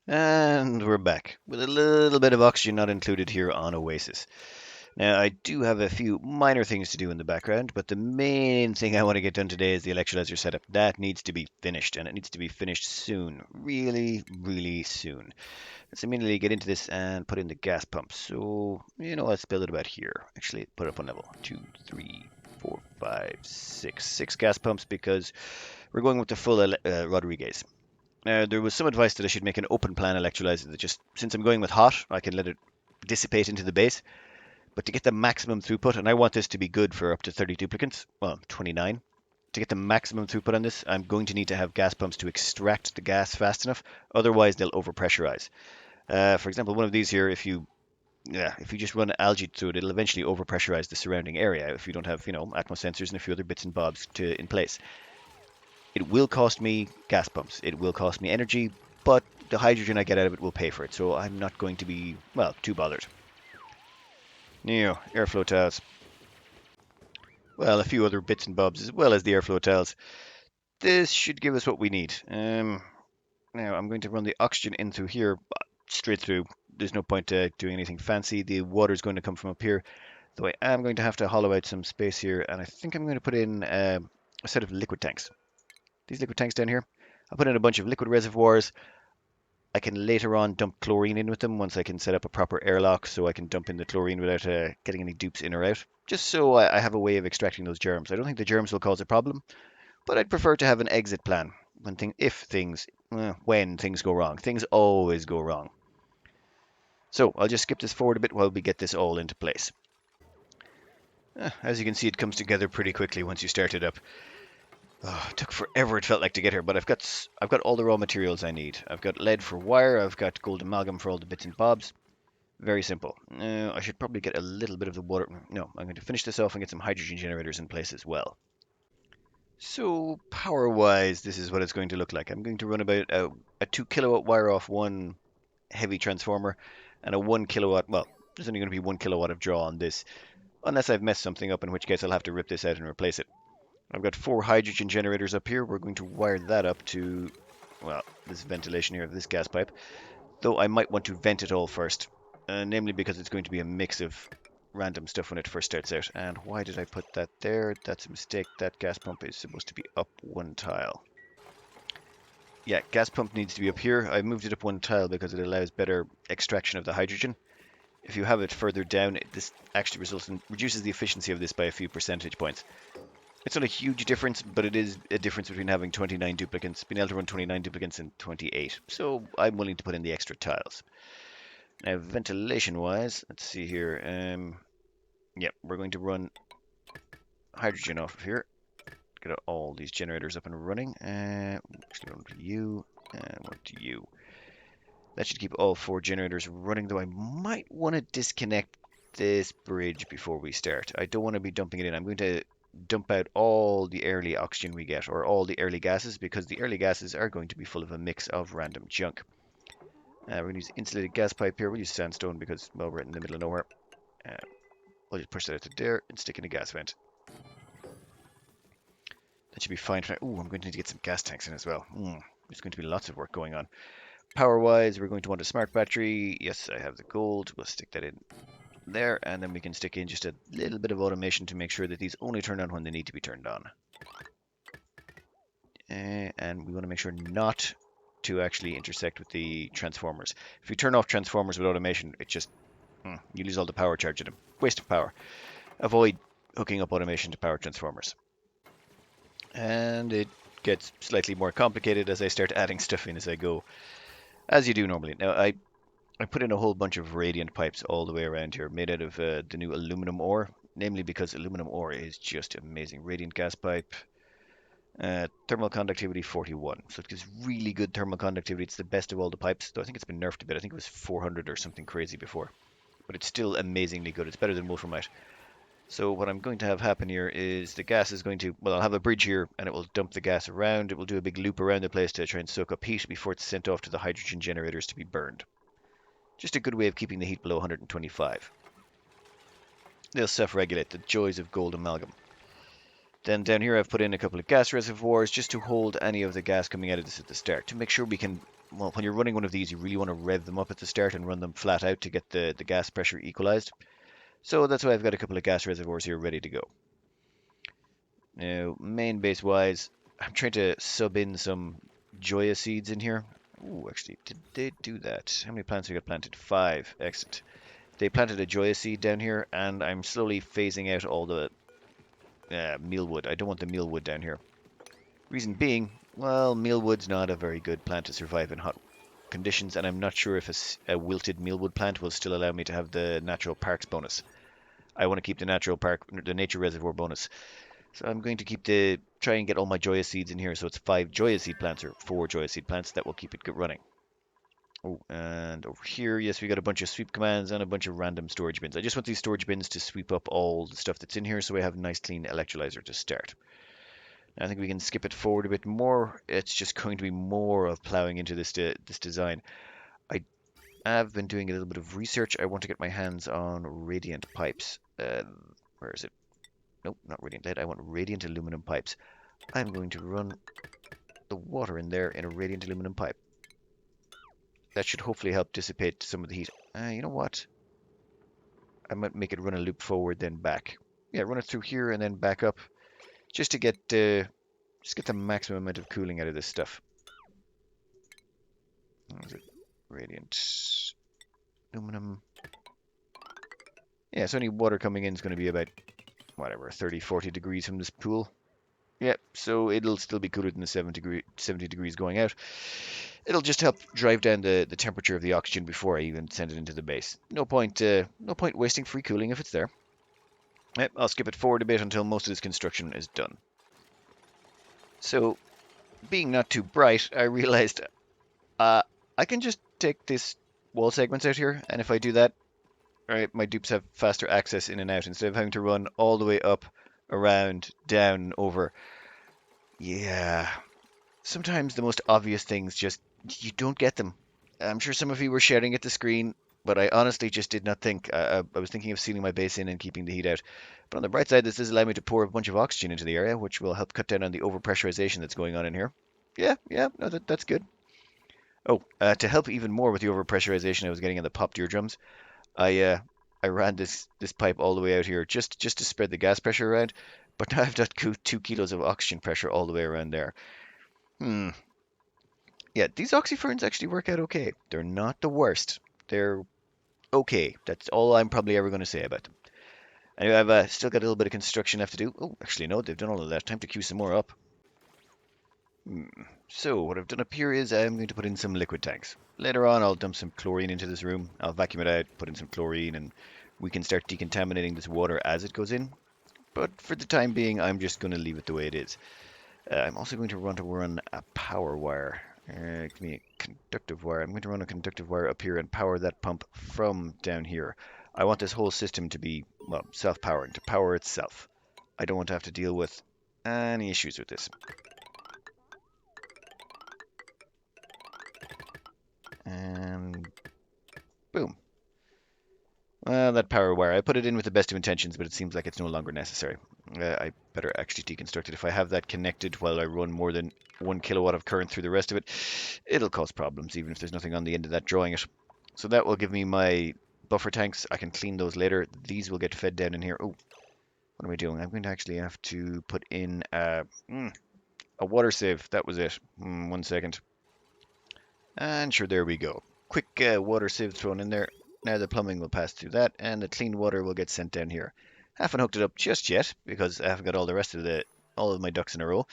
And we're back with a little bit of oxygen not included here on Oasisse. Now, I do have a few minor things to do in the background, but the main thing I want to get done today is the electrolyzer setup. That needs to be finished, and it needs to be finished soon. Really, really soon. Let's immediately get into this and put in the gas pump. So, let's build it about here. Actually, put it up on level 2, 3, 4, 5, 6. 6 gas pumps because we're going with the full Rodriguez. There was some advice that I should make an open plan electrolyzer that just, since I'm going with hot, I can let it dissipate into the base. But to get the maximum throughput, and I want this to be good for up to 30 duplicants, well, 29. To get the maximum throughput on this, I'm going to need to have gas pumps to extract the gas fast enough. Otherwise, they'll overpressurize. For example, one of these here, if you just run algae through it, it'll eventually overpressurize the surrounding area if you don't have, atmo sensors and a few other bits and bobs in place. It will cost me gas pumps. It will cost me energy, but the hydrogen I get out of it will pay for it. So I'm not going to be, well, too bothered. Airflow tiles. Well, a few other bits and bobs as well as the airflow tiles. This should give us what we need. Now I'm going to run the oxygen in through here, straight through. There's no point doing anything fancy. The water is going to come from up here. Though I am going to have to hollow out some space here, and I think I'm going to put in a set of liquid tanks. These liquid tanks down here. I'll put in a bunch of liquid reservoirs. I can later on dump chlorine in with them once I can set up a proper airlock so I can dump in the chlorine without getting any dupes in or out. Just so I have a way of extracting those germs. I don't think the germs will cause a problem, but I'd prefer to have an exit plan when things go wrong. Things always go wrong. So I'll just skip this forward a bit while we get this all into place. As you can see, it comes together pretty quickly once you start it up. Oh, it took forever, it felt like, to get here, but I've got all the raw materials I need. I've got lead for wire, I've got gold amalgam for all the bits and bobs. Very simple. I should probably get a little bit of the water. No, I'm going to finish this off and get some hydrogen generators in place as well. So power-wise, this is what it's going to look like. I'm going to run about a 2 kilowatt wire off one heavy transformer and a 1 kilowatt, well, there's only going to be 1 kilowatt of draw on this, unless I've messed something up, in which case I'll have to rip this out and replace it. I've got 4 hydrogen generators up here. We're going to wire that up to, well, this ventilation here of this gas pipe, though I might want to vent it all first, namely because it's going to be a mix of random stuff when it first starts out. And why did I put that there? That's a mistake. That gas pump is supposed to be up one tile. Yeah, gas pump needs to be up here. I moved it up one tile because it allows better extraction of the hydrogen. If you have it further down, this actually reduces the efficiency of this by a few percentage points. It's not a huge difference, but it is a difference between having 29 duplicates, being able to run 29 duplicates and 28. So I'm willing to put in the extra tiles. Now, ventilation-wise, let's see here. Yeah, we're going to run hydrogen off of here. Get all these generators up and running. Actually, one to you, and one to you. That should keep all 4 generators running, though I might want to disconnect this bridge before we start. I don't want to be dumping it in. I'm going to dump out all the early oxygen we get, or all the early gases, because the early gases are going to be full of a mix of random junk. We're going to use insulated gas pipe here. We'll use sandstone because, well, we're in the middle of nowhere. Uh, we'll just push that out to there and stick in a gas vent. That should be fine for now. Ooh, I'm going to need to get some gas tanks in as well. There's going to be lots of work going on. Power-wise, we're going to want a smart battery. Yes, I have the gold. We'll stick that in there, and then we can stick in just a little bit of automation to make sure that these only turn on when they need to be turned on. And we want to make sure not to actually intersect with the transformers. If you turn off transformers with automation, it just, you lose all the power charging them. Waste of power. Avoid hooking up automation to power transformers. And it gets slightly more complicated as I start adding stuff in as I go, as you do normally. Now, I put in a whole bunch of radiant pipes all the way around here, made out of the new aluminum ore, namely because aluminum ore is just amazing. Radiant gas pipe, thermal conductivity 41, so it gives really good thermal conductivity. It's the best of all the pipes, though I think it's been nerfed a bit. I think it was 400 or something crazy before, but it's still amazingly good. It's better than wolframite. So what I'm going to have happen here is the gas is going to, well, I'll have a bridge here and it will dump the gas around. It will do a big loop around the place to try and soak up heat before it's sent off to the hydrogen generators to be burned. Just a good way of keeping the heat below 125. They'll self-regulate, the joys of gold amalgam. Then down here I've put in a couple of gas reservoirs just to hold any of the gas coming out of this at the start to make sure we can, well, when you're running one of these, you really want to rev them up at the start and run them flat out to get the gas pressure equalized. So that's why I've got a couple of gas reservoirs here ready to go. Now, main base wise, I'm trying to sub in some Joya seeds in here. Ooh, actually, did they do that? How many plants have we got planted? 5. Excellent. They planted a Joya seed down here, and I'm slowly phasing out all the mealwood. I don't want the mealwood down here. Reason being, well, mealwood's not a very good plant to survive in hot conditions, and I'm not sure if a wilted mealwood plant will still allow me to have the natural parks bonus. I want to keep the nature reservoir bonus. So I'm going to try and get all my Joya seeds in here. So it's 5 Joya seed plants or 4 Joya seed plants that will keep it running. Oh, and over here, yes, we got a bunch of sweep commands and a bunch of random storage bins. I just want these storage bins to sweep up all the stuff that's in here so we have a nice clean electrolyzer to start. I think we can skip it forward a bit more. It's just going to be more of plowing into this design. I have been doing a little bit of research. I want to get my hands on radiant pipes. Where is it? Nope, not radiant lead. I want radiant aluminum pipes. I'm going to run the water in there in a radiant aluminum pipe. That should hopefully help dissipate some of the heat. You know what? I might make it run a loop forward, then back. Yeah, run it through here and then back up, just to get the maximum amount of cooling out of this stuff. Is it radiant aluminum? Yeah, so any water coming in is going to be about whatever 30-40 degrees from this pool. Yep, so it'll still be cooler than the 70 degrees going out. It'll just help drive down the temperature of the oxygen before I even send it into the base. No point wasting free cooling if it's there. Yep, I'll skip it forward a bit until most of this construction is done. So, being not too bright, I realized I can just take this wall segments out here, and if I do that, right, my dupes have faster access in and out instead of having to run all the way up, around, down, over. Yeah, sometimes the most obvious things just, you don't get them. I'm sure some of you were shouting at the screen, but I honestly just did not think. I was thinking of sealing my base in and keeping the heat out. But on the bright side, this does allow me to pour a bunch of oxygen into the area, which will help cut down on the overpressurization that's going on in here. Yeah, no, that's good. Oh, to help even more with the overpressurization I was getting in the popped eardrums, I ran this pipe all the way out here just to spread the gas pressure around. But now I've got 2 kilos of oxygen pressure all the way around there. Yeah, these oxyferns actually work out okay. They're not the worst. They're okay. That's all I'm probably ever going to say about them. Anyway, I've still got a little bit of construction left to do. Oh, actually, no, they've done all of that. Time to queue some more up. So, what I've done up here is I'm going to put in some liquid tanks. Later on, I'll dump some chlorine into this room. I'll vacuum it out, put in some chlorine, and we can start decontaminating this water as it goes in. But for the time being, I'm just going to leave it the way it is. I'm also going to run a power wire. Give me a conductive wire. I'm going to run a conductive wire up here and power that pump from down here. I want this whole system to be, well, self-powering, to power itself. I don't want to have to deal with any issues with this. And boom. Well, that power wire, I put it in with the best of intentions, but it seems like it's no longer necessary. I better actually deconstruct it. If I have that connected while I run more than 1 kilowatt of current through the rest of it, it'll cause problems, even if there's nothing on the end of that drawing it. So that will give me my buffer tanks. I can clean those later. These will get fed down in here. Oh, what am I doing? I'm going to actually have to put in a water sieve. That was it. 1 second. And sure, there we go. Quick water sieve thrown in there. Now the plumbing will pass through that, and the clean water will get sent down here. Haven't hooked it up just yet, because I haven't got all of my ducks in a row.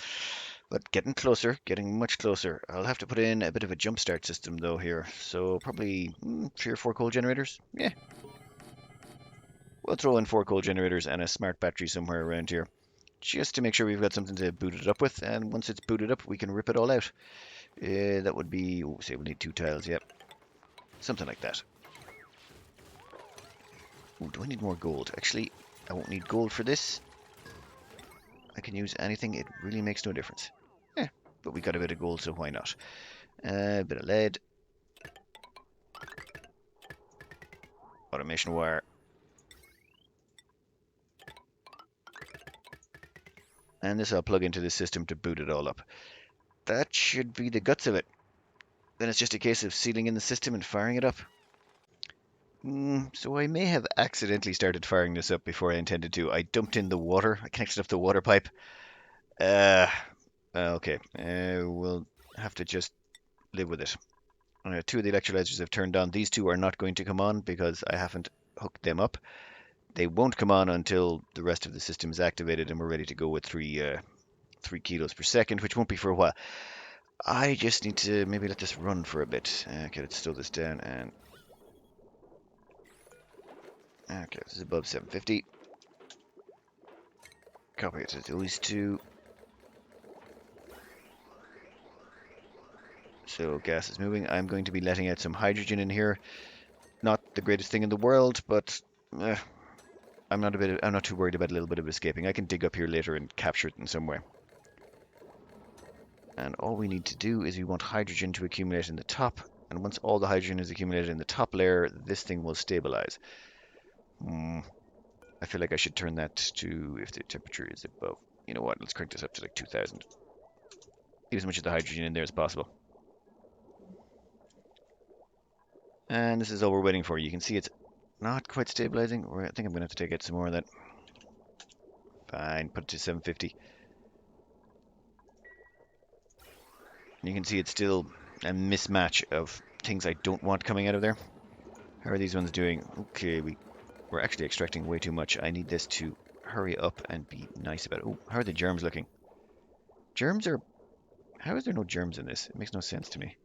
But getting closer, getting much closer. I'll have to put in a bit of a jump start system, though, here. So probably 3 or 4 coal generators. Yeah. We'll throw in 4 coal generators and a smart battery somewhere around here, just to make sure we've got something to boot it up with. And once it's booted up, we can rip it all out. That would be, say we'll need 2 tiles, yep. Something like that. Ooh, do I need more gold? Actually, I won't need gold for this. I can use anything. It really makes no difference. But we got a bit of gold, so why not? A bit of lead. Automation wire. And this I'll plug into the system to boot it all up. That should be the guts of it. Then it's just a case of sealing in the system and firing it up. So I may have accidentally started firing this up before I intended to. I dumped in the water. I connected up the water pipe. Uh, okay. We'll have to just live with it. Two of the electrolyzers have turned on. These two are not going to come on because I haven't hooked them up. They won't come on until the rest of the system is activated and we're ready to go with 3 kilos per second, which won't be for a while. I just need to maybe let this run for a bit. Okay, let's slow this down and okay, this is above 750. Copy it to those two. So gas is moving. I'm going to be letting out some hydrogen in here. Not the greatest thing in the world, but I'm not too worried about a little bit of escaping. I can dig up here later and capture it in some way. And all we need to do is we want hydrogen to accumulate in the top. And once all the hydrogen is accumulated in the top layer, this thing will stabilize. I feel like I should turn that to if the temperature is above. You know what? Let's crank this up to like 2000. Get as much of the hydrogen in there as possible. And this is all we're waiting for. You can see it's not quite stabilizing. I think I'm going to have to take out some more of that. Fine, put it to 750. You can see it's still a mismatch of things I don't want coming out of there. How are these ones doing? Okay, we're actually extracting way too much. I need this to hurry up and be nice about it. Oh, how are the germs looking? Germs are... How is there no germs in this? It makes no sense to me.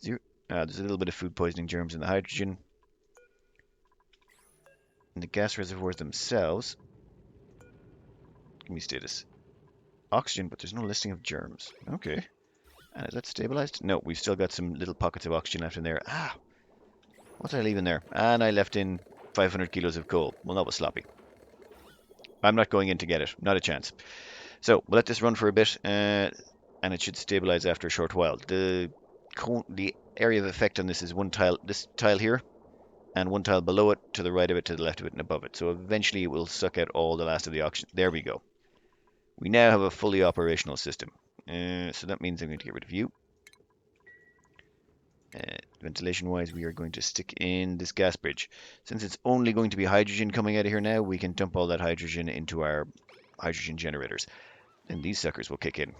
Zero. There's a little bit of food poisoning germs in the hydrogen. In the gas reservoirs themselves. Give me status. Oxygen, but there's no listing of germs. Okay. And is that stabilized? No, we've still got some little pockets of oxygen left in there. What did I leave in there? And I left in 500 kilos of coal. Well, that was sloppy. I'm not going in to get it. Not a chance. So we'll let this run for a bit, and it should stabilize after a short while. The area of effect on this is this tile here, and one tile below it, to the right of it, to the left of it, and above it. So eventually it will suck out all the last of the oxygen. There we go. We now have a fully operational system. So that means I'm going to get rid of you. Ventilation-wise, we are going to stick in this gas bridge. Since it's only going to be hydrogen coming out of here now, we can dump all that hydrogen into our hydrogen generators. And these suckers will kick in.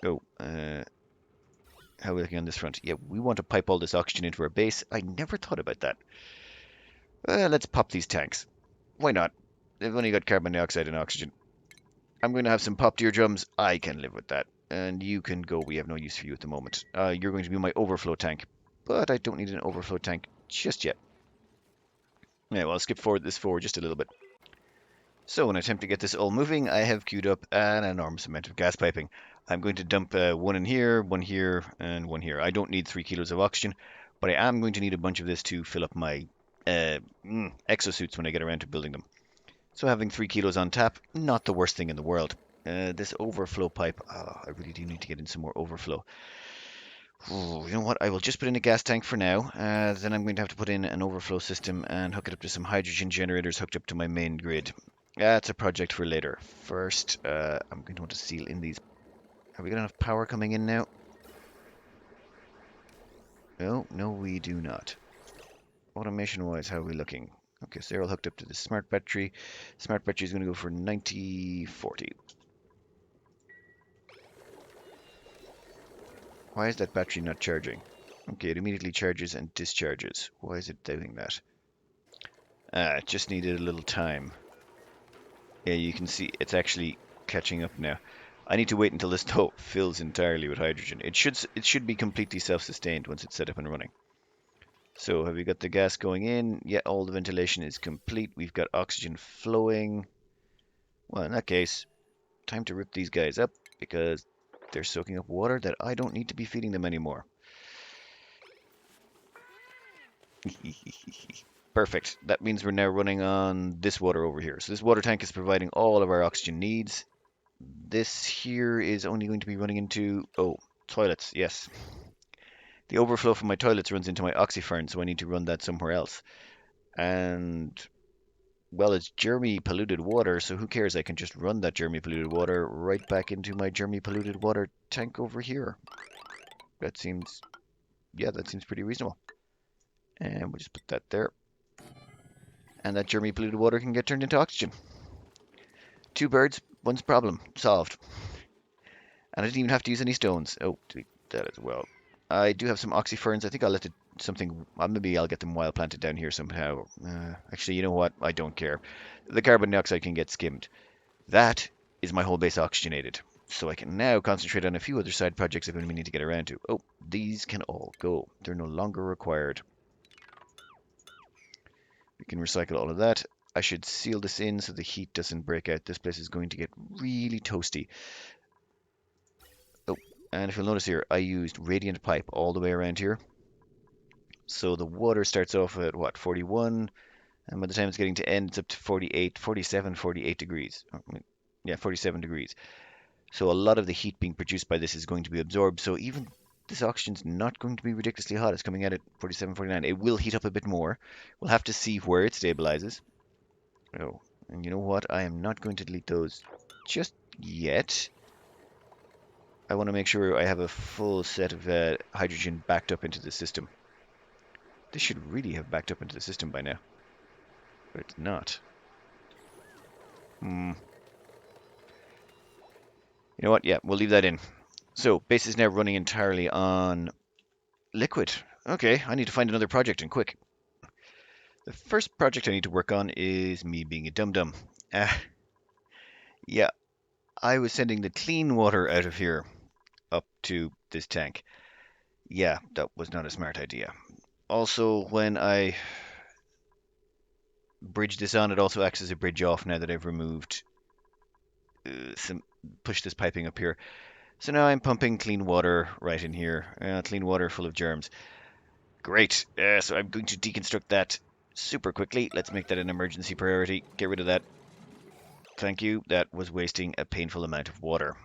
Oh, how are we looking on this front? Yeah, we want to pipe all this oxygen into our base. I never thought about that. Let's pop these tanks. Why not? They've only got carbon dioxide and oxygen. I'm going to have some popped eardrums. I can live with that. And you can go. We have no use for you at the moment. You're going to be my overflow tank. But I don't need an overflow tank just yet. Yeah, well, I'll skip this forward just a little bit. So in an attempt to get this all moving, I have queued up an enormous amount of gas piping. I'm going to dump one in here, and one here. I don't need 3 kilos of oxygen, but I am going to need a bunch of this to fill up my exosuits when I get around to building them. So having 3 kilos on tap, not the worst thing in the world. This overflow pipe, I really do need to get in some more overflow. Ooh, you know what? I will just put in a gas tank for now. Then I'm going to have to put in an overflow system and hook it up to some hydrogen generators hooked up to my main grid. That's a project for later. First, I'm going to want to seal in these. Have we got enough power coming in now? No, we do not. Automation-wise, how are we looking? Okay, so they're all hooked up to the smart battery. Smart battery is going to go for 90/40. Why is that battery not charging? Okay, it immediately charges and discharges. Why is it doing that? It just needed a little time. Yeah, you can see it's actually catching up now. I need to wait until this though fills entirely with hydrogen. It should be completely self-sustained once it's set up and running. So have we got the gas going in? Yeah, all the ventilation is complete. We've got oxygen flowing. Well, in that case, time to rip these guys up because they're soaking up water that I don't need to be feeding them anymore. Perfect. That means we're now running on this water over here. So this water tank is providing all of our oxygen needs. This here is only going to be running into, toilets, yes. The overflow from my toilets runs into my oxyferns, so I need to run that somewhere else. And Well, it's germy polluted water, so who cares? I can just run that germy polluted water right back into my germy polluted water tank over here. That seems, yeah, that seems pretty reasonable. And we'll just put that there. And that germy polluted water can get turned into oxygen. Two birds, one's problem solved. And I didn't even have to use any stones. Oh, delete that as well. I do have some oxyferns. I think I'll let something. Maybe I'll get them wild planted down here somehow. Actually, you know what? I don't care. The carbon dioxide can get skimmed. That is my whole base oxygenated. So I can now concentrate on a few other side projects I've been meaning to get around to. Oh, these can all go. They're no longer required. We can recycle all of that. I should seal this in so the heat doesn't break out. This place is going to get really toasty. Oh, and if you'll notice here, I used radiant pipe all the way around here. So the water starts off at what, 41, and by the time it's getting to end, it's up to 48, 47, 48 degrees. Yeah, 47 degrees. So a lot of the heat being produced by this is going to be absorbed. So even this oxygen's not going to be ridiculously hot. It's coming out at 47, 49. It will heat up a bit more. We'll have to see where it stabilizes. Oh, and you know what? I am not going to delete those just yet. I want to make sure I have a full set of hydrogen backed up into the system. This should really have backed up into the system by now, but it's not. Hmm. You know what? Yeah, we'll leave that in. So, base is now running entirely on liquid. Okay, I need to find another project and quick. The first project I need to work on is me being a dum-dum. Uh, yeah, I was sending the clean water out of here up to this tank. Yeah, that was not a smart idea. Also, when I bridge this on, it also acts as a bridge off now that I've removed some, push this piping up here. So now I'm pumping clean water right in here. Clean water full of germs. Great. So I'm going to deconstruct that super quickly. Let's make that an emergency priority. Get rid of that. Thank you. That was wasting a painful amount of water.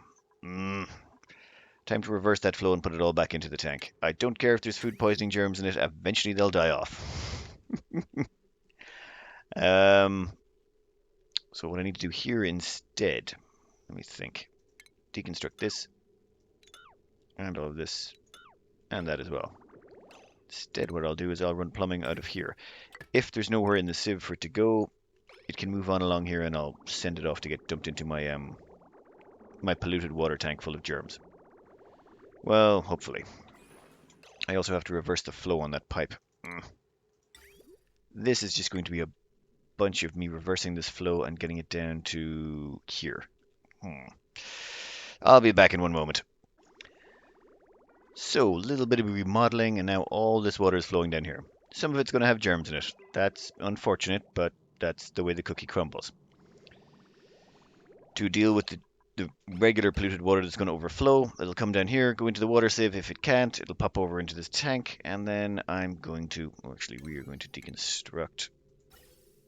Mm. Time to reverse that flow and put it all back into the tank. I don't care if there's food poisoning germs in it. Eventually they'll die off. um, so what I need to do here instead, let me think. Deconstruct this and all of this and that as well. Instead, what I'll do is I'll run plumbing out of here. If there's nowhere in the sieve for it to go, it can move on along here and I'll send it off to get dumped into my my polluted water tank full of germs. Well, hopefully. I also have to reverse the flow on that pipe. This is just going to be a bunch of me reversing this flow and getting it down to here. I'll be back in one moment. So, a little bit of remodeling, and now all this water is flowing down here. Some of it's going to have germs in it. That's unfortunate, but that's the way the cookie crumbles. To deal with the regular polluted water that's going to overflow, it'll come down here, go into the water sieve. If it can't, it'll pop over into this tank, and then I'm going to, actually, we are going to deconstruct.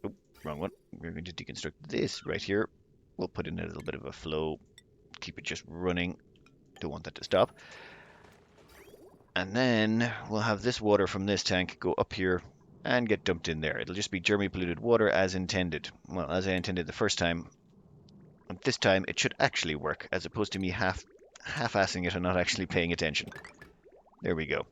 Oh, wrong one. We're going to deconstruct this right here. We'll put in a little bit of a flow, keep it just running. Don't want that to stop. And then we'll have this water from this tank go up here and get dumped in there. It'll just be germy polluted water as intended. Well, as I intended the first time. And this time it should actually work, as opposed to me half-assing it and not actually paying attention. There we go.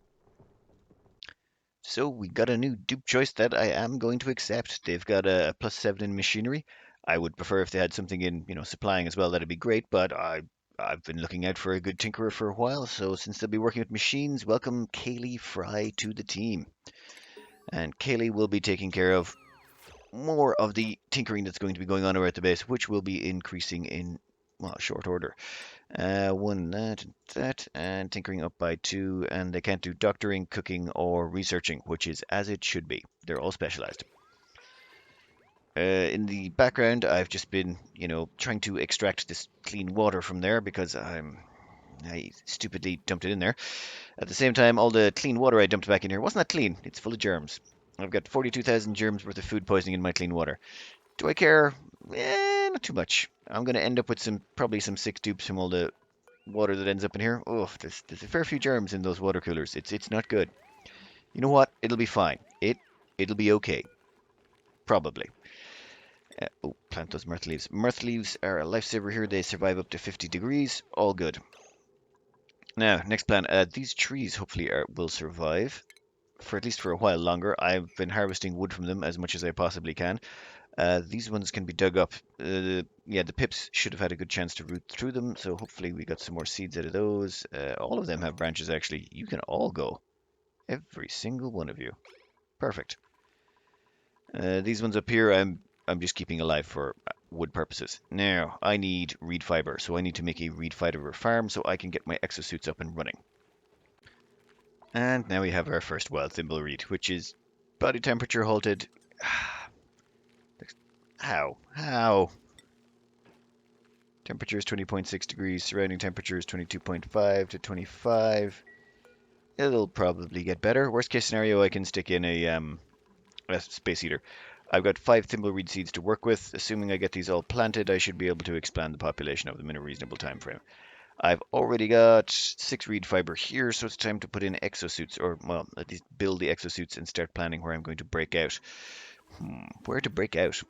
So we got a new dupe choice that I am going to accept. They've got a +7 in machinery. I would prefer if they had something in, supplying as well. That'd be great, but I've been looking out for a good tinkerer for a while, so since they'll be working with machines, welcome Kaylee Fry to the team. And Kaylee will be taking care of more of the tinkering that's going to be going on over at the base, which will be increasing in, well, short order. One, that, and tinkering up by 2, and they can't do doctoring, cooking, or researching, which is as it should be. They're all specialized. In the background, I've just been, trying to extract this clean water from there because I stupidly dumped it in there. At the same time, all the clean water I dumped back in here wasn't that clean. It's full of germs. I've got 42,000 germs worth of food poisoning in my clean water. Do I care? Not too much. I'm going to end up with probably some sick dupes from all the water that ends up in here. Oh, there's a fair few germs in those water coolers. It's not good. You know what? It'll be fine. It'll be okay. Probably. Oh, plant those mirth leaves. Mirth leaves are a lifesaver here. They survive up to 50 degrees. All good. Now, next plan. These trees hopefully will survive for at least for a while longer. I've been harvesting wood from them as much as I possibly can. These ones can be dug up. Yeah, the pips should have had a good chance to root through them, so hopefully we got some more seeds out of those. All of them have branches, actually. You can all go. Every single one of you. Perfect. These ones up here, I'm just keeping alive for wood purposes. Now, I need reed fiber, so I need to make a reed fiber farm so I can get my exosuits up and running. And now we have our first wild thimble reed, which is body temperature halted. How? How? Temperature is 20.6 degrees, surrounding temperature is 22.5 to 25. It'll probably get better. Worst case scenario, I can stick in a space heater. I've got 5 thimbleweed seeds to work with. Assuming I get these all planted, I should be able to expand the population of them in a reasonable time frame. I've already got 6 reed fiber here, so it's time to put in exosuits, or, well, at least build the exosuits and start planning where I'm going to break out. Where to break out?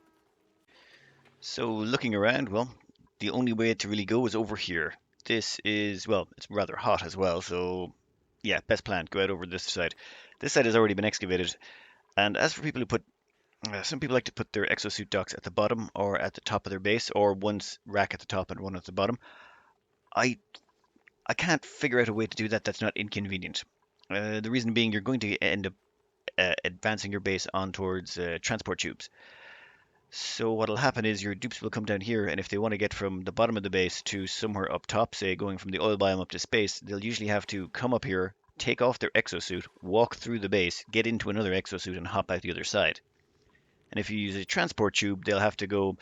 So looking around, well, the only way to really go is over here. This is, well, it's rather hot as well, so yeah, best plan, go out over this side. This side has already been excavated, and as for people who put, some people like to put their exosuit docks at the bottom or at the top of their base, or one rack at the top and one at the bottom. I I can't figure out a way to do that that's not inconvenient. The reason being, you're going to end up advancing your base on towards transport tubes. So what'll happen is your dupes will come down here, and if they want to get from the bottom of the base to somewhere up top, say going from the oil biome up to space, they'll usually have to come up here, take off their exosuit, walk through the base, get into another exosuit, and hop out the other side. And if you use a transport tube, they'll have to go,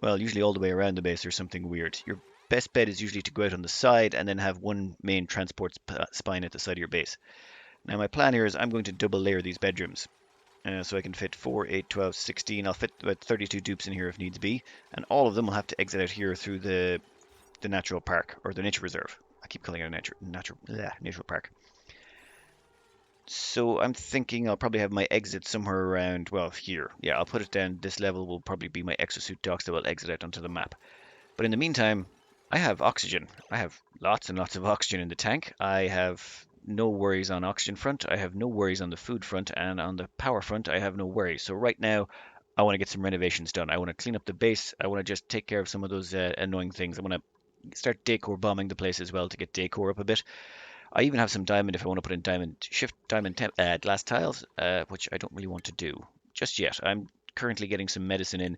well, usually all the way around the base or something weird. Your best bet is usually to go out on the side and then have one main transport spine at the side of your base. Now my plan here is I'm going to double layer these bedrooms. So I can fit 4, 8, 12, 16. I'll fit about 32 dupes in here if needs be. And all of them will have to exit out here through the natural park, or the nature reserve. I keep calling it a natural park. So I'm thinking I'll probably have my exit somewhere around, well, here. Yeah, I'll put it down. This level will probably be my exosuit docks that will exit out onto the map. But in the meantime, I have oxygen. I have lots and lots of oxygen in the tank. I have no worries on oxygen front. I have no worries on the food front, and on the power front, I have no worries. So right now, I want to get some renovations done. I want to clean up the base. I want to just take care of some of those annoying things. I want to start decor bombing the place as well to get decor up a bit. I even have some diamond if I want to put in diamond glass tiles, which I don't really want to do just yet. I'm currently getting some medicine in,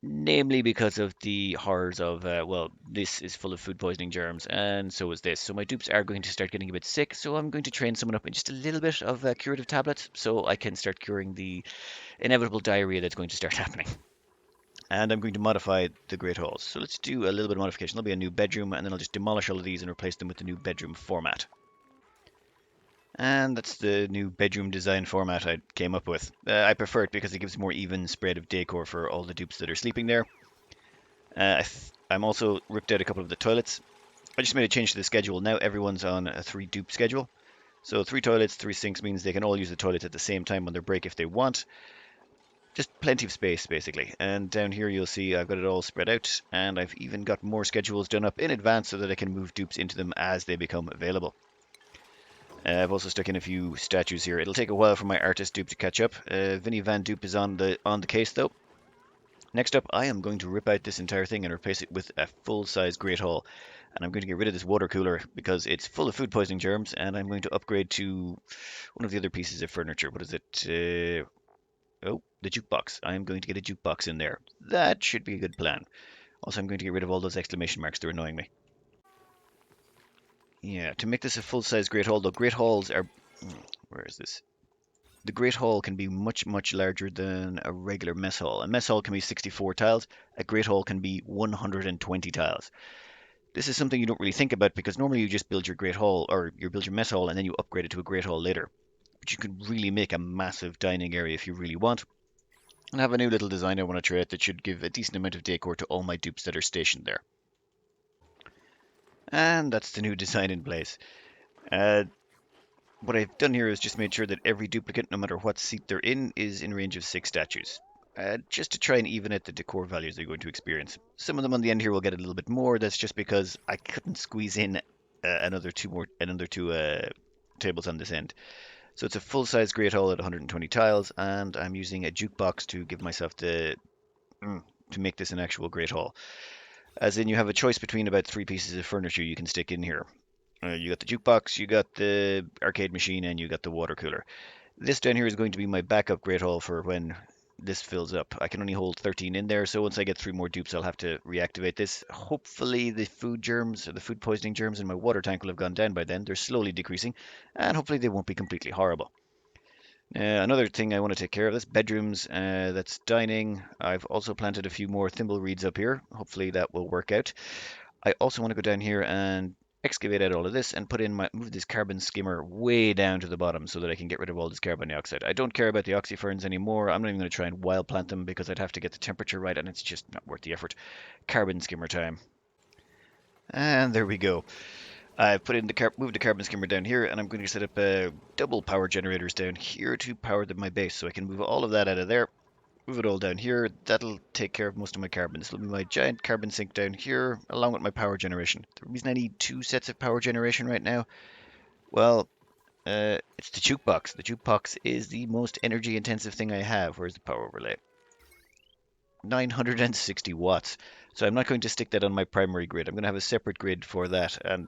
namely because of the horrors of, well, this is full of food poisoning germs, and so is this. So my dupes are going to start getting a bit sick, so I'm going to train someone up in just a little bit of curative tablets, so I can start curing the inevitable diarrhea that's going to start happening. And I'm going to modify the great halls. So let's do a little bit of modification. There'll be a new bedroom, and then I'll just demolish all of these and replace them with the new bedroom format. And that's the new bedroom design format I came up with. I prefer it because it gives more even spread of decor for all the dupes that are sleeping there. I'm also ripped out a couple of the toilets. I just made a change to the schedule. Now everyone's on a 3 dupe schedule. So 3 toilets, 3 sinks means they can all use the toilets at the same time on their break if they want. Just plenty of space, basically. And down here you'll see I've got it all spread out, and I've even got more schedules done up in advance so that I can move dupes into them as they become available. I've also stuck in a few statues here. It'll take a while for my artist dupe to catch up. Vinny Van Dupe is on the case though. Next up, I am going to rip out this entire thing and replace it with a full-size Great Hall. And I'm going to get rid of this water cooler because it's full of food poisoning germs, and I'm going to upgrade to one of the other pieces of furniture. What is it? Oh, the jukebox. I'm going to get a jukebox in there. That should be a good plan. Also, I'm going to get rid of all those exclamation marks. They're annoying me. Yeah, to make this a full-size Great Hall, though, Great Halls are... Where is this? The Great Hall can be much, much larger than a regular mess hall. A mess hall can be 64 tiles. A Great Hall can be 120 tiles. This is something you don't really think about because normally you just build your Great Hall or you build your mess hall and then you upgrade it to a Great Hall later. But you can really make a massive dining area if you really want. And I have a new little design I want to try out that should give a decent amount of decor to all my dupes that are stationed there. And that's the new design in place. What I've done here is just made sure that every duplicate, no matter what seat they're in, is in range of 6 statues. just to try and even out the decor values they're going to experience. Some of them on the end here will get a little bit more. That's just because I couldn't squeeze in another two tables on this end. So it's a full-size Great Hall at 120 tiles, and I'm using a jukebox to give myself to make this an actual Great Hall. As in, you have a choice between about three pieces of furniture you can stick in here. You got the jukebox, you got the arcade machine, and you got the water cooler. This down here is going to be my backup Great Hall for when this fills up. I can only hold 13 in there, so once I get 3 more dupes, I'll have to reactivate this. Hopefully the food germs, or the food poisoning germs in my water tank will have gone down by then. They're slowly decreasing, and hopefully they won't be completely horrible. Another thing I want to take care of, that's bedrooms, that's dining. I've also planted a few more thimble reeds up here. Hopefully that will work out. I also want to go down here and excavate out all of this and move this carbon skimmer way down to the bottom so that I can get rid of all this carbon dioxide. I don't care about the oxyferns anymore. I'm not even going to try and wild plant them because I'd have to get the temperature right and it's just not worth the effort. Carbon skimmer time. And there we go. I've moved the carbon skimmer down here, and I'm going to set up double power generators down here to power my base, so I can move all of that out of there, move it all down here. That'll take care of most of my carbon. This will be my giant carbon sink down here, along with my power generation. The reason I need 2 sets of power generation right now, well, it's the jukebox. The jukebox is the most energy intensive thing I have. Where's the power overlay? 960 watts. So I'm not going to stick that on my primary grid. I'm going to have a separate grid for that, and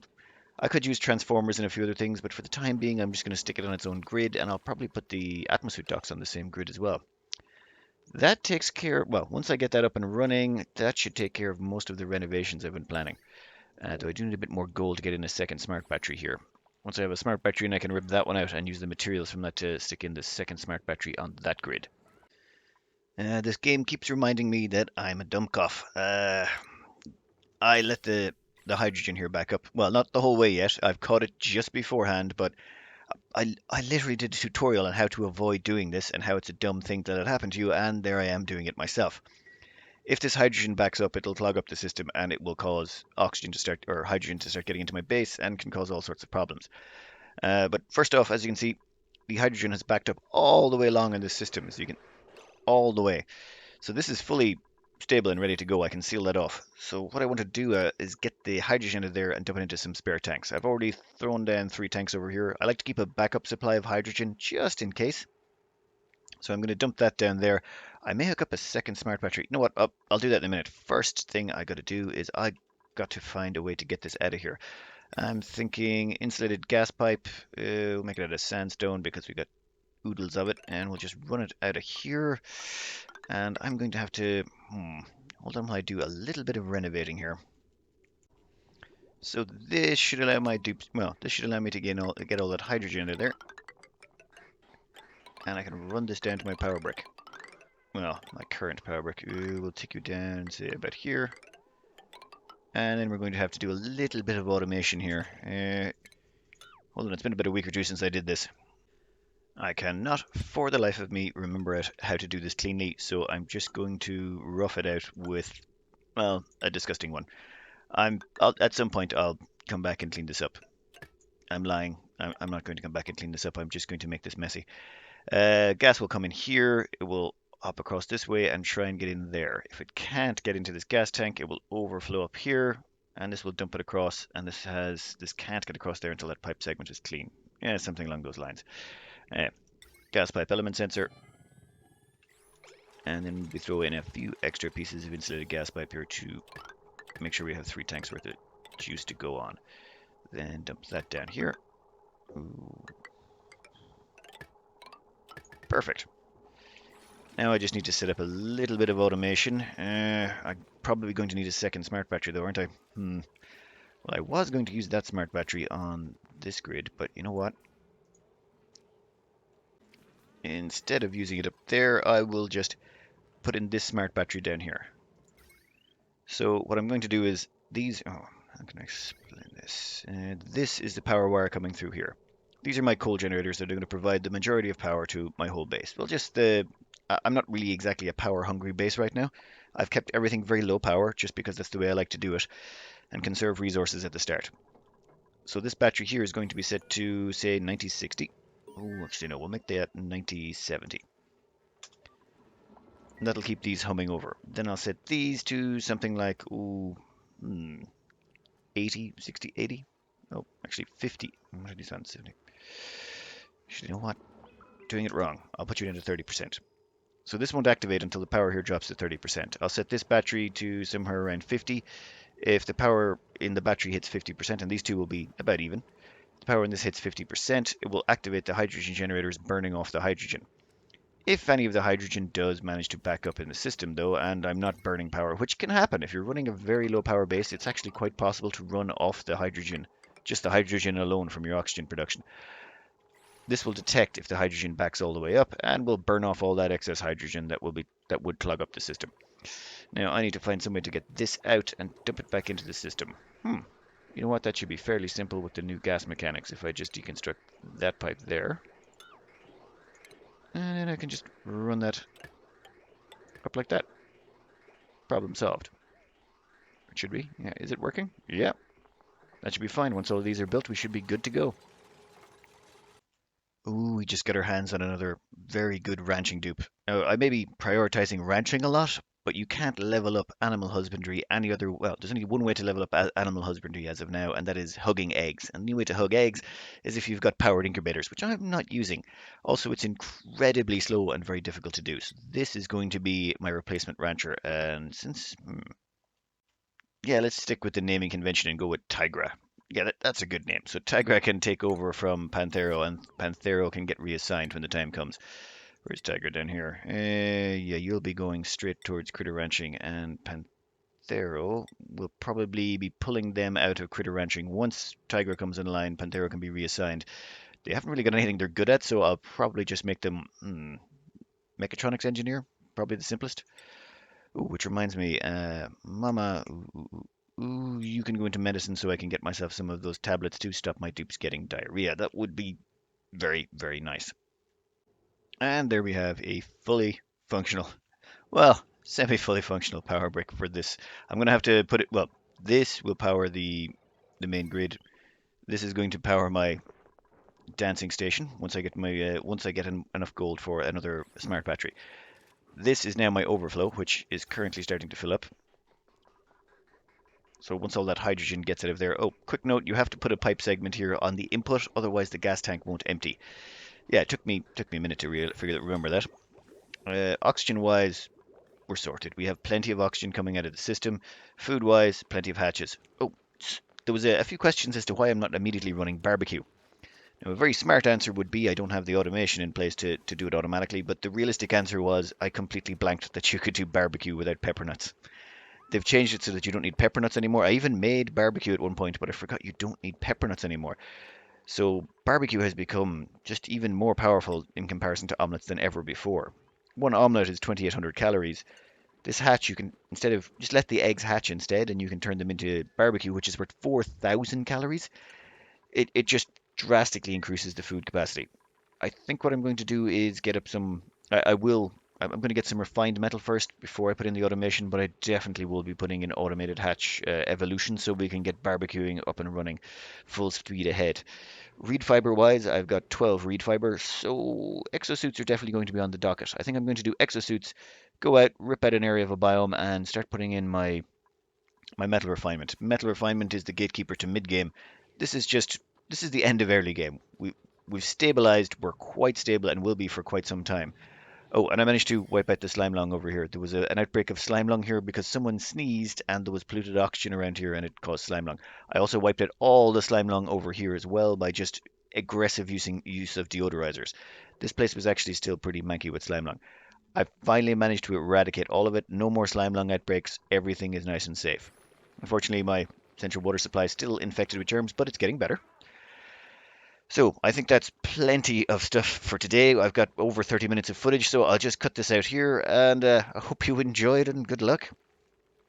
I could use transformers and a few other things, but for the time being, I'm just going to stick it on its own grid, and I'll probably put the Atmosuit docks on the same grid as well. That takes care, well, once I get that up and running, that should take care of most of the renovations I've been planning. Though I do need a bit more gold to get in a second smart battery here. Once I have a smart battery, and I can rip that one out and use the materials from that to stick in the second smart battery on that grid. This game keeps reminding me that I'm a dumbcoff. I let the hydrogen here back up. Well, not the whole way yet. I've caught it just beforehand, but I literally did a tutorial on how to avoid doing this and how it's a dumb thing that had happened to you, and there I am doing it myself. If this hydrogen backs up, it'll clog up the system and it will cause oxygen to start, or hydrogen to start getting into my base and can cause all sorts of problems. But first off, as you can see, the hydrogen has backed up all the way along in this system, so you can all the way. So this is fully stable and ready to go. I can seal that off. So what I want to do is get the hydrogen out of there and dump it into some spare tanks. I've already thrown down 3 tanks over here. I like to keep a backup supply of hydrogen just in case. So I'm going to dump that down there. I may hook up a second smart battery. You know what? I'll do that in a minute. First thing I got to do is I got to find a way to get this out of here. I'm thinking insulated gas pipe. We'll make it out of sandstone because we got oodles of it, and we'll just run it out of here. And I'm going to have to, hold on while I do a little bit of renovating here. So this should allow my dupes, well, this should allow me to get all that hydrogen out of there. And I can run this down to my power brick. Well, my current power brick. We'll take you down, say, about here. And then we're going to have to do a little bit of automation here. Hold on, it's been about a week or two since I did this. I cannot, for the life of me, remember how to do this cleanly, so I'm just going to rough it out with, well, a disgusting one. At some point, I'll come back and clean this up. I'm lying. I'm not going to come back and clean this up. I'm just going to make this messy. Gas will come in here. It will hop across this way and try and get in there. If it can't get into this gas tank, it will overflow up here, and this will dump it across. And this can't get across there until that pipe segment is clean. Yeah, something along those lines. Gas pipe element sensor. And then we throw in a few extra pieces of insulated gas pipe here to make sure we have 3 tanks worth of juice to go on. Then dump that down here. Ooh. Perfect. Now I just need to set up a little bit of automation. I'm probably going to need a second smart battery though, aren't I? Well, I was going to use that smart battery on this grid, but you know what? Instead of using it up there, I will just put in this smart battery down here. So what I'm going to do is these, how can I explain this? This is the power wire coming through here. These are my coal generators that are going to provide the majority of power to my whole base. Well, I'm not really exactly a power hungry base right now. I've kept everything very low power just because that's the way I like to do it and conserve resources at the start. So this battery here is going to be set to, say, 9060. Oh, actually no, we'll make that 9070. And that'll keep these humming over. Then I'll set these to something like, ooh, 80, 60, 80. Oh, actually 50. What did he sound 70? Actually, you know what? Doing it wrong. I'll put you into 30%. So this won't activate until the power here drops to 30%. I'll set this battery to somewhere around 50. If the power in the battery hits 50%, and these two will be about even, the power in this hits 50%, it will activate the hydrogen generators burning off the hydrogen. If any of the hydrogen does manage to back up in the system though, and I'm not burning power, which can happen if you're running a very low power base, it's actually quite possible to run off the hydrogen, just the hydrogen alone from your oxygen production. This will detect if the hydrogen backs all the way up and will burn off all that excess hydrogen that would clog up the system. Now I need to find some way to get this out and dump it back into the system. You know what? That should be fairly simple with the new gas mechanics if I just deconstruct that pipe there. And then I can just run that up like that. Problem solved. It should be. Yeah, is it working? Yeah, that should be fine. Once all of these are built, we should be good to go. Ooh, we just got our hands on another very good ranching dupe. Now, I may be prioritizing ranching a lot, but you can't level up animal husbandry any other. Well, there's only one way to level up animal husbandry as of now, and that is hugging eggs. And the new way to hug eggs is if you've got powered incubators, which I'm not using. Also, it's incredibly slow and very difficult to do. So this is going to be my replacement rancher. And since yeah, let's stick with the naming convention and go with Tigra. Yeah, that's a good name. So Tigra can take over from Panthero, and Panthero can get reassigned when the time comes. Where's Tigra down here? Yeah, you'll be going straight towards critter ranching, and Panthero will probably be pulling them out of critter ranching. Once Tigra comes in line, Panthero can be reassigned. They haven't really got anything they're good at, so I'll probably just make them mechatronics engineer. Probably the simplest. Ooh, which reminds me, Mama, ooh, you can go into medicine so I can get myself some of those tablets to stop my dupes getting diarrhea. That would be very, very nice. And there we have a fully functional, well, semi-fully functional power brick for this. I'm going to have to put it, well, this will power the main grid. This is going to power my dancing station once I get enough gold for another smart battery. This is now my overflow, which is currently starting to fill up. So once all that hydrogen gets out of there, oh, quick note, you have to put a pipe segment here on the input, otherwise the gas tank won't empty. Yeah, it took me a minute to remember that. Oxygen-wise, we're sorted. We have plenty of oxygen coming out of the system. Food-wise, plenty of hatches. Oh, there was a few questions as to why I'm not immediately running barbecue. Now, a very smart answer would be I don't have the automation in place to do it automatically, but the realistic answer was I completely blanked that you could do barbecue without pepper nuts. They've changed it so that you don't need pepper nuts anymore. I even made barbecue at one point, but I forgot you don't need pepper nuts anymore. So barbecue has become just even more powerful in comparison to omelets than ever before. One omelet is 2,800 calories. This hatch, you can, instead of, just let the eggs hatch instead, and you can turn them into barbecue, which is worth 4,000 calories. It just drastically increases the food capacity. I think what I'm going to do is get up some. I will. I'm going to get some refined metal first before I put in the automation, but I definitely will be putting in automated hatch evolution so we can get barbecuing up and running full speed ahead. Reed fiber wise, I've got 12 reed fiber, so exosuits are definitely going to be on the docket. I think I'm going to do exosuits, go out, rip out an area of a biome, and start putting in my metal refinement. Metal refinement is the gatekeeper to mid game. This is just this is the end of early game. We've stabilized. We're quite stable and will be for quite some time. Oh, and I managed to wipe out the slime lung over here. There was an outbreak of slime lung here because someone sneezed and there was polluted oxygen around here and it caused slime lung. I also wiped out all the slime lung over here as well by just aggressive use of deodorizers. This place was actually still pretty manky with slime lung. I finally managed to eradicate all of it. No more slime lung outbreaks. Everything is nice and safe. Unfortunately, my central water supply is still infected with germs, but it's getting better. So I think that's plenty of stuff for today. I've got over 30 minutes of footage, so I'll just cut this out here, and I hope you enjoyed and good luck.